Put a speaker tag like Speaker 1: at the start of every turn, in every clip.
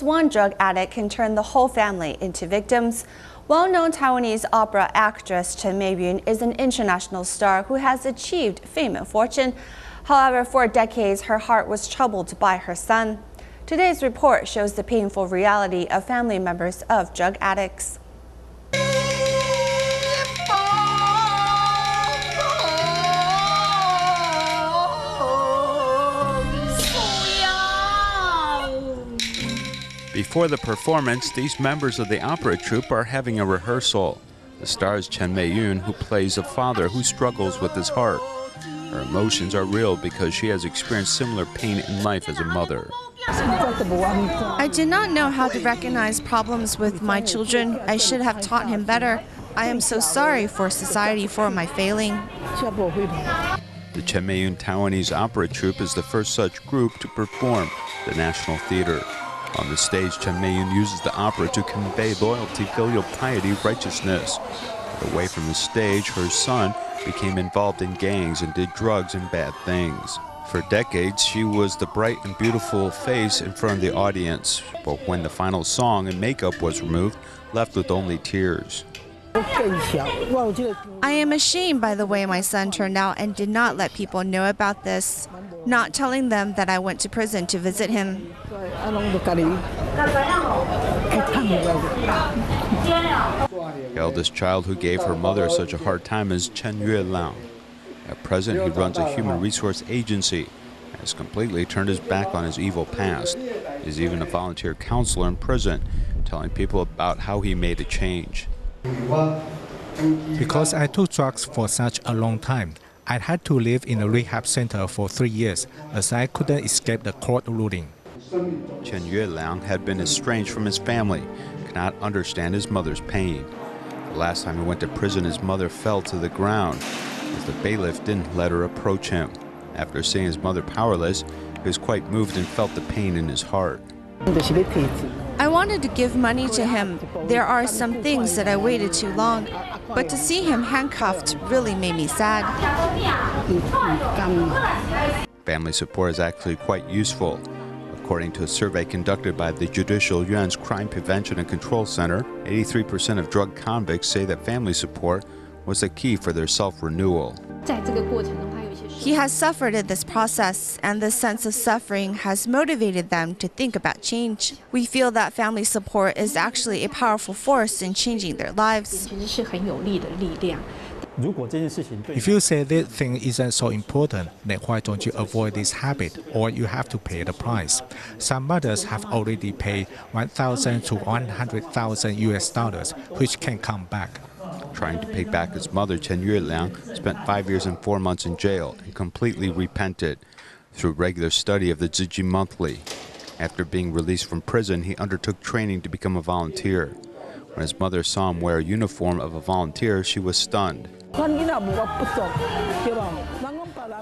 Speaker 1: Just one drug addict can turn the whole family into victims. Well-known Taiwanese opera actress Chen Meiyun is an international star who has achieved fame and fortune. However, for decades, her heart was troubled by her son. Today's report shows the painful reality of family members of drug addicts.
Speaker 2: Before the performance, these members of the opera troupe are having a rehearsal. The star is Chen Meiyun, who plays a father who struggles with his heart. Her emotions are real because she has experienced similar pain in life as a mother.
Speaker 3: I did not know how to recognize problems with my children. I should have taught him better. I am so sorry for society for my failing.
Speaker 2: The Chen Meiyun Taiwanese opera troupe is the first such group to perform at the National Theater. On the stage, Chen Meiyun uses the opera to convey loyalty, filial piety, righteousness. But away from the stage, her son became involved in gangs and did drugs and bad things. For decades, she was the bright and beautiful face in front of the audience. But when the final song and makeup was removed, left with only tears.
Speaker 3: I am ashamed by the way my son turned out and did not let people know about this, not telling them that I went to prison to visit him.
Speaker 2: The eldest child who gave her mother such a hard time is Chen Meiyun. At present, he runs a human resource agency and has completely turned his back on his evil past. He's even a volunteer counselor in prison, telling people about how he made a change.
Speaker 4: Because I took drugs for such a long time, I had to live in a rehab center for 3 years as I couldn't escape the court ruling.
Speaker 2: Chen Meiyun had been estranged from his family, could not understand his mother's pain. The last time he went to prison, his mother fell to the ground as the bailiff didn't let her approach him. After seeing his mother powerless, he was quite moved and felt the pain in his heart.
Speaker 3: I wanted to give money to him. There are some things that I waited too long, but to see him handcuffed really made me sad.
Speaker 2: Family support is actually quite useful. According to a survey conducted by the Judicial Yuan's Crime Prevention and Control Center, 83% of drug convicts say that family support was the key for their self-renewal.
Speaker 3: He has suffered in this process, and this sense of suffering has motivated them to think about change. We feel that family support is actually a powerful force in changing their lives.
Speaker 4: If you say this thing isn't so important, then why don't you avoid this habit, or you have to pay the price? Some mothers have already paid $1,000 to $100,000 US, which can come back.
Speaker 2: Trying to pay back his mother, Chen Meiyun spent 5 years and 4 months in jail and completely repented through regular study of the Ziji Monthly. After being released from prison, he undertook training to become a volunteer. When his mother saw him wear a uniform of a volunteer, she was stunned.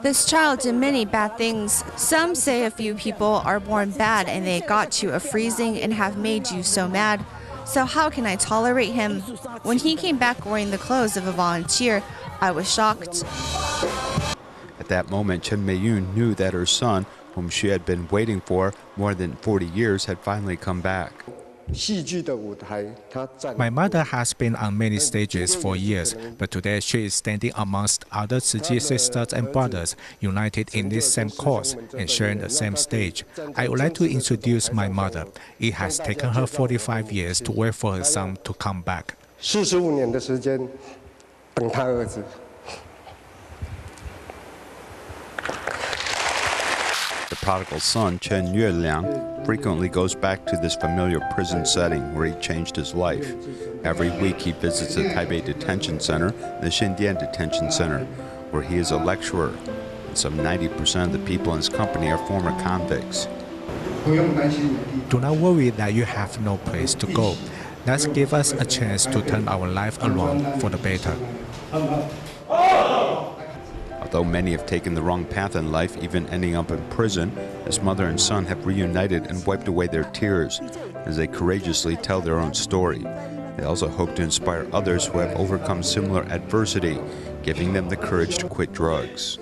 Speaker 3: This child did many bad things. Some say a few people are born bad and they got you a freezing and have made you so mad. So how can I tolerate him? When he came back wearing the clothes of a volunteer, I was shocked.
Speaker 2: At that moment, Chen Meiyun knew that her son, whom she had been waiting for more than 40 years, had finally come back.
Speaker 4: My mother has been on many stages for years, but today she is standing amongst other Ziji sisters and brothers, united in this same cause and sharing the same stage. I would like to introduce my mother. It has taken her 45 years to wait for her son to come back.
Speaker 5: 45年的时间等他儿子。
Speaker 2: The prodigal son, Chen Meiyun, frequently goes back to this familiar prison setting where he changed his life. Every week he visits the Taipei Detention Center and the Xindian Detention Center, where he is a lecturer. And some 90% of the people in his company are former convicts.
Speaker 4: Do not worry that you have no place to go. Let's give us a chance to turn our life around for the better.
Speaker 2: Although many have taken the wrong path in life, even ending up in prison, his mother and son have reunited and wiped away their tears as they courageously tell their own story. They also hope to inspire others who have overcome similar adversity, giving them the courage to quit drugs.